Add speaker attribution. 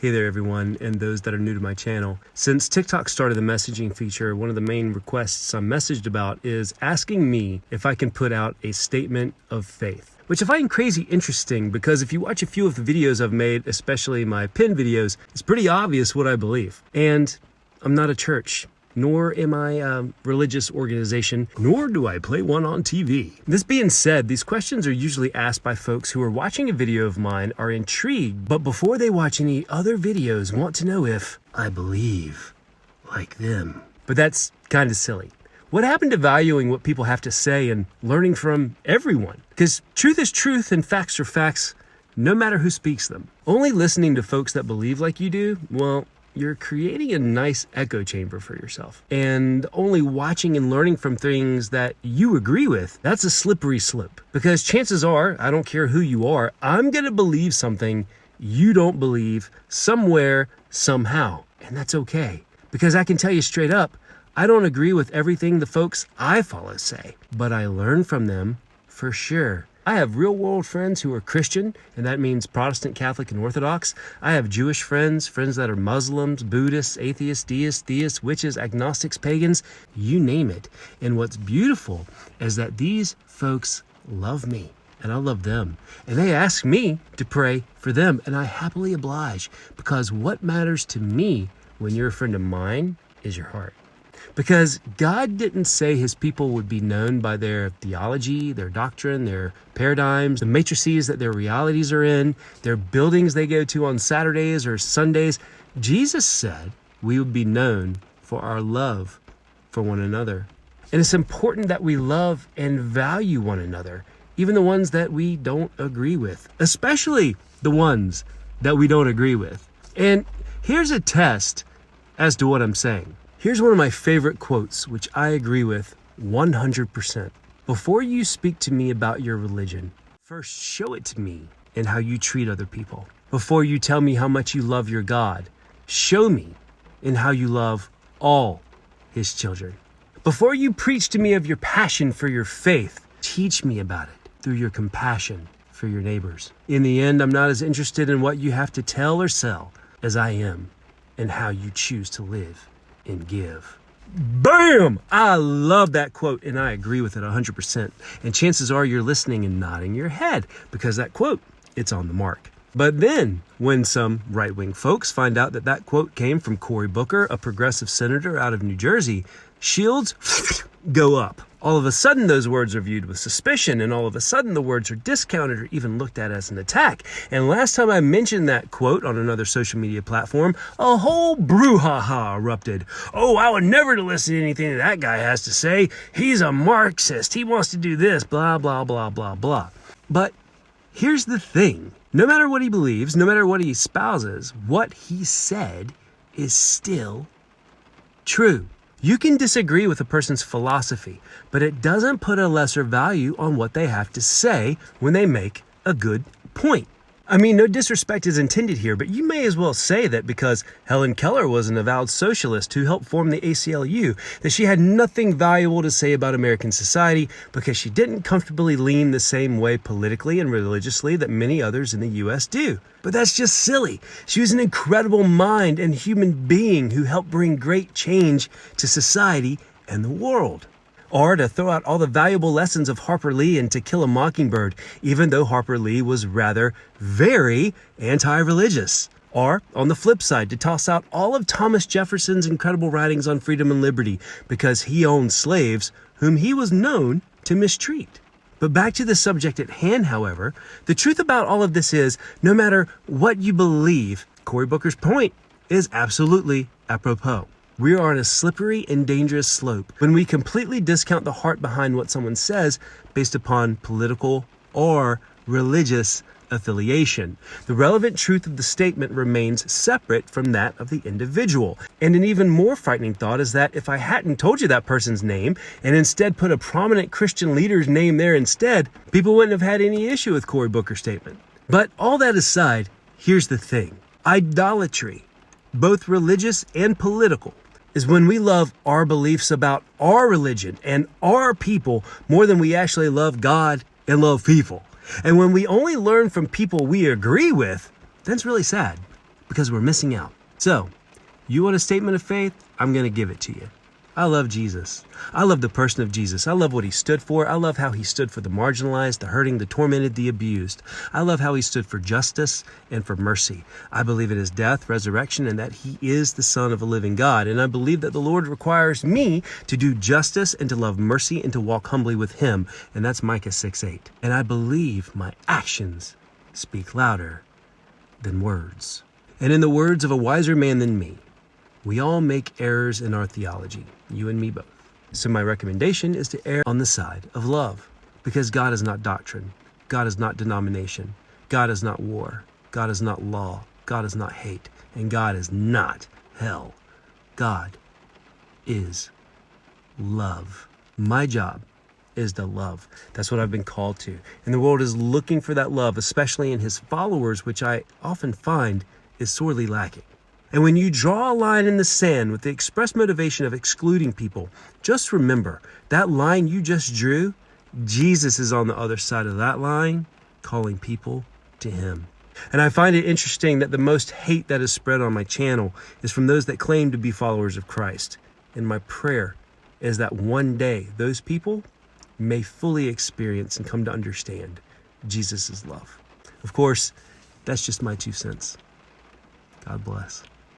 Speaker 1: Hey there everyone, and those that are new to my channel. Since TikTok started the messaging feature, one of the main requests I'm messaged about is asking me if I can put out a statement of faith. Which I find crazy interesting because if you watch a few of the videos I've made, especially my pin videos, it's pretty obvious what I believe. And I'm not a church, nor am I a religious organization, nor do I play one on TV. This being said, these questions are usually asked by folks who are watching a video of mine, are intrigued, but before they watch any other videos, want to know if I believe like them. But that's kind of silly. What happened to valuing what people have to say and learning from everyone? Because truth is truth and facts are facts, no matter who speaks them. Only listening to folks that believe like you do, well, you're creating a nice echo chamber for yourself. And only watching and learning from things that you agree with, that's a slippery slope. Because chances are, I don't care who you are, I'm gonna believe something you don't believe somewhere, somehow. And that's okay. Because I can tell you straight up, I don't agree with everything the folks I follow say, but I learn from them for sure. I have real world friends who are Christian, and that means Protestant, Catholic, and Orthodox. I have Jewish friends that are Muslims, Buddhists, atheists, deists, theists, witches, agnostics, pagans, you name it. And what's beautiful is that these folks love me, and I love them. And they ask me to pray for them, and I happily oblige, because what matters to me when you're a friend of mine is your heart. Because God didn't say his people would be known by their theology, their doctrine, their paradigms, the matrices that their realities are in, their buildings they go to on Saturdays or Sundays. Jesus said we would be known for our love for one another. And it's important that we love and value one another, even the ones that we don't agree with, especially the ones that we don't agree with. And here's a test as to what I'm saying. Here's one of my favorite quotes, which I agree with 100%. Before you speak to me about your religion, first show it to me in how you treat other people. Before you tell me how much you love your God, show me in how you love all his children. Before you preach to me of your passion for your faith, teach me about it through your compassion for your neighbors. In the end, I'm not as interested in what you have to tell or sell as I am in how you choose to live and give. Bam! I love that quote and I agree with it 100%. And chances are you're listening and nodding your head because that quote, it's on the mark. But then when some right-wing folks find out that that quote came from Cory Booker, a progressive senator out of New Jersey, shields go up. All of a sudden, those words are viewed with suspicion, and all of a sudden, the words are discounted or even looked at as an attack. And last time I mentioned that quote on another social media platform, a whole brouhaha erupted. Oh, I would never listen to anything that guy has to say. He's a Marxist. He wants to do this, blah, blah, blah, blah, blah. But here's the thing. No matter what he believes, no matter what he espouses, what he said is still true. You can disagree with a person's philosophy, but it doesn't put a lesser value on what they have to say when they make a good point. I mean, no disrespect is intended here, but you may as well say that because Helen Keller was an avowed socialist who helped form the ACLU, that she had nothing valuable to say about American society because she didn't comfortably lean the same way politically and religiously that many others in the U.S. do. But that's just silly. She was an incredible mind and human being who helped bring great change to society and the world. Or to throw out all the valuable lessons of Harper Lee and To Kill a Mockingbird, even though Harper Lee was rather very anti-religious. Or, on the flip side, to toss out all of Thomas Jefferson's incredible writings on freedom and liberty because he owned slaves whom he was known to mistreat. But back to the subject at hand, however, the truth about all of this is, no matter what you believe, Cory Booker's point is absolutely apropos. We are on a slippery and dangerous slope when we completely discount the heart behind what someone says based upon political or religious affiliation. The relevant truth of the statement remains separate from that of the individual. And an even more frightening thought is that if I hadn't told you that person's name and instead put a prominent Christian leader's name there instead, people wouldn't have had any issue with Cory Booker's statement. But all that aside, here's the thing. Idolatry, both religious and political, is when we love our beliefs about our religion and our people more than we actually love God and love people. And when we only learn from people we agree with, that's really sad. because we're missing out. So, you want a statement of faith? I'm going to give it to you. I love Jesus. I love the person of Jesus. I love what he stood for. I love how he stood for the marginalized, the hurting, the tormented, the abused. I love how he stood for justice and for mercy. I believe in his death, resurrection, and that he is the Son of a living God. And I believe that the Lord requires me to do justice and to love mercy and to walk humbly with him. And that's Micah 6:8. And I believe my actions speak louder than words. And in the words of a wiser man than me, we all make errors in our theology, you and me both. So my recommendation is to err on the side of love, because God is not doctrine. God is not denomination. God is not war. God is not law. God is not hate. And God is not hell. God is love. My job is to love. That's what I've been called to. And the world is looking for that love, especially in his followers, which I often find is sorely lacking. And when you draw a line in the sand with the express motivation of excluding people, just remember that line you just drew, Jesus is on the other side of that line, calling people to him. And I find it interesting that the most hate that is spread on my channel is from those that claim to be followers of Christ. And my prayer is that one day those people may fully experience and come to understand Jesus' love. Of course, that's just my 2 cents. God bless.